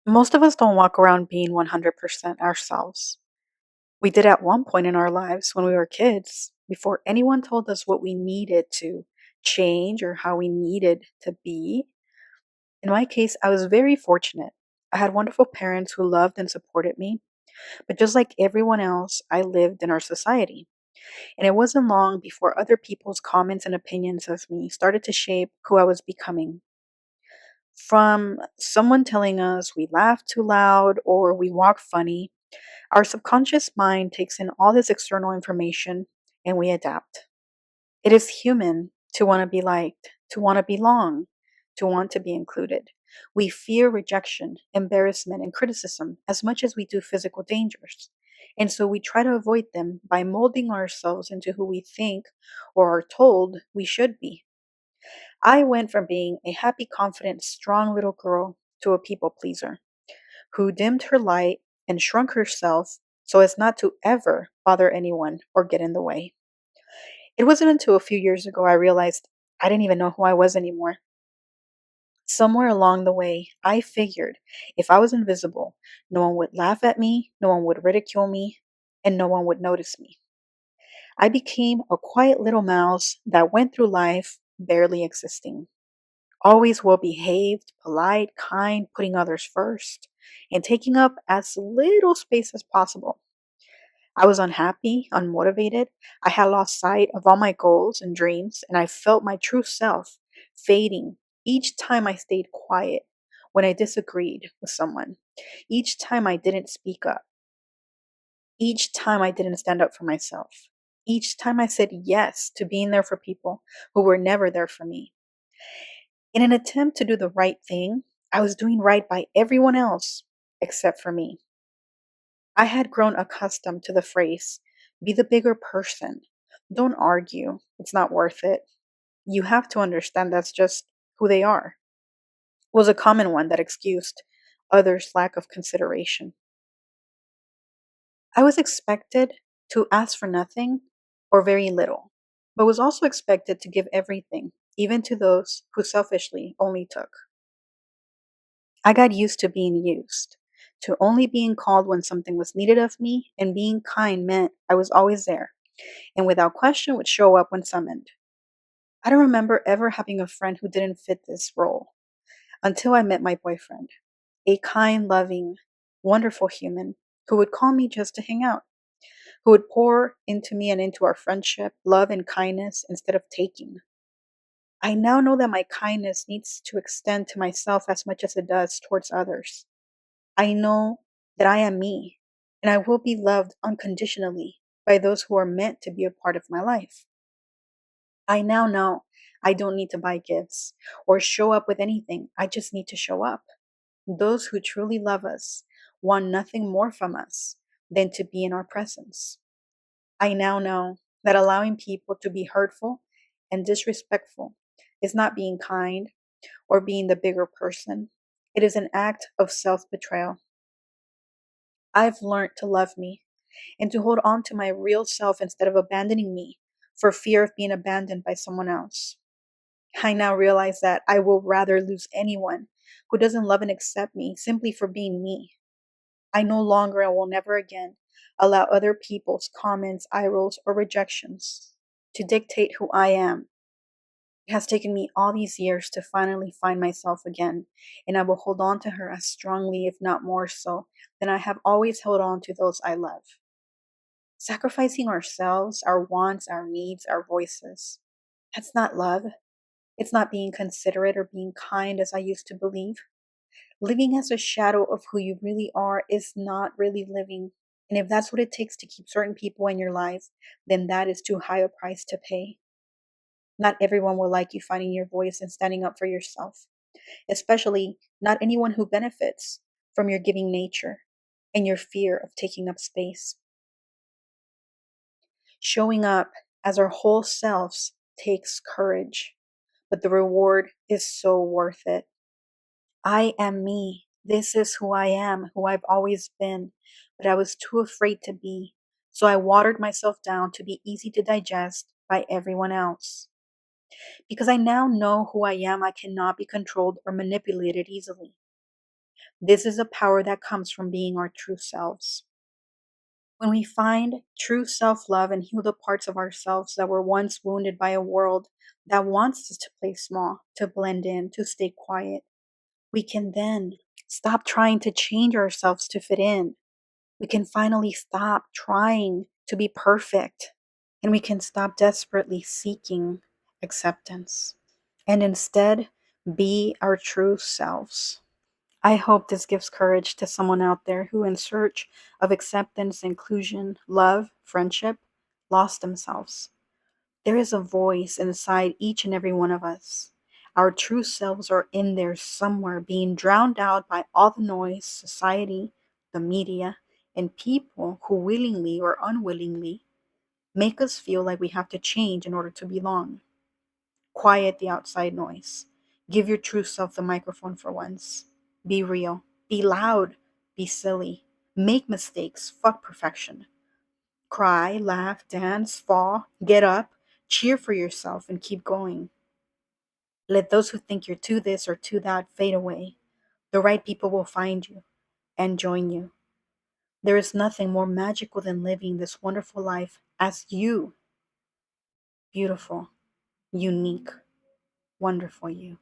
Most of us don't walk around being 100% ourselves. We did at one point in our lives when we were kids, before anyone told us what we needed to change or how we needed to be. In my case, I was very fortunate. I had wonderful parents who loved and supported me, but just like everyone else, I lived in our society. And it wasn't long before other people's comments and opinions of me started to shape who I was becoming. From someone telling us we laugh too loud or we walk funny, our subconscious mind takes in all this external information and we adapt. It is human to want to be liked, to want to belong, to want to be included. We fear rejection, embarrassment, and criticism as much as we do physical dangers. And so we try to avoid them by molding ourselves into who we think or are told we should be. I went from being a happy, confident, strong little girl to a people pleaser who dimmed her light and shrunk herself so as not to ever bother anyone or get in the way. It wasn't until a few years ago I realized I didn't even know who I was anymore. Somewhere along the way, I figured if I was invisible, no one would laugh at me, no one would ridicule me, and no one would notice me. I became a quiet little mouse that went through life barely existing. Always well behaved, polite, kind, putting others first, and taking up as little space as possible. I was unhappy, unmotivated. I had lost sight of all my goals and dreams, and I felt my true self fading each time I stayed quiet when I disagreed with someone, each time I didn't speak up, each time I didn't stand up for myself, each time I said yes to being there for people who were never there for me. In an attempt to do the right thing, I was doing right by everyone else except for me. I had grown accustomed to the phrase, be the bigger person. Don't argue. It's not worth it. You have to understand that's just who they are. Was a common one that excused others' lack of consideration. I was expected to ask for nothing or very little, but was also expected to give everything, even to those who selfishly only took. I got used to being used, to only being called when something was needed of me, and being kind meant I was always there, and without question would show up when summoned. I don't remember ever having a friend who didn't fit this role until I met my boyfriend, a kind, loving, wonderful human who would call me just to hang out, who would pour into me and into our friendship love and kindness instead of taking. I now know that my kindness needs to extend to myself as much as it does towards others. I know that I am me, and I will be loved unconditionally by those who are meant to be a part of my life. I now know I don't need to buy gifts or show up with anything. I just need to show up. Those who truly love us want nothing more from us than to be in our presence. I now know that allowing people to be hurtful and disrespectful is not being kind or being the bigger person. It is an act of self betrayal. I've learned to love me and to hold on to my real self instead of abandoning me for fear of being abandoned by someone else. I now realize that I will rather lose anyone who doesn't love and accept me simply for being me. I no longer and will never again allow other people's comments, eye rolls, or rejections to dictate who I am. It has taken me all these years to finally find myself again, and I will hold on to her as strongly, if not more so, than I have always held on to those I love. Sacrificing ourselves, our wants, our needs, our voices. That's not love. It's not being considerate or being kind as I used to believe. Living as a shadow of who you really are is not really living. And if that's what it takes to keep certain people in your life, then that is too high a price to pay. Not everyone will like you finding your voice and standing up for yourself, especially not anyone who benefits from your giving nature and your fear of taking up space. Showing up as our whole selves takes courage, but the reward is so worth it. I am me. This is who I am, who I've always been, but I was too afraid to be. So I watered myself down to be easy to digest by everyone else. Because I now know who I am, I cannot be controlled or manipulated easily. This is a power that comes from being our true selves. When we find true self love and heal the parts of ourselves that were once wounded by a world that wants us to play small, to blend in, to stay quiet, we can then stop trying to change ourselves to fit in. We can finally stop trying to be perfect, and we can stop desperately seeking acceptance and instead be our true selves. I hope this gives courage to someone out there who, in search of acceptance, inclusion, love, friendship, lost themselves. There is a voice inside each and every one of us. Our true selves are in there somewhere, being drowned out by all the noise, society, the media, and people who willingly or unwillingly make us feel like we have to change in order to belong. Quiet the outside noise. Give your true self the microphone for once. Be real. Be loud. Be silly. Make mistakes. Fuck perfection. Cry, laugh, dance, fall, get up, cheer for yourself, and keep going. Let those who think you're too this or too that fade away. The right people will find you and join you. There is nothing more magical than living this wonderful life as you. Beautiful, unique, wonderful you.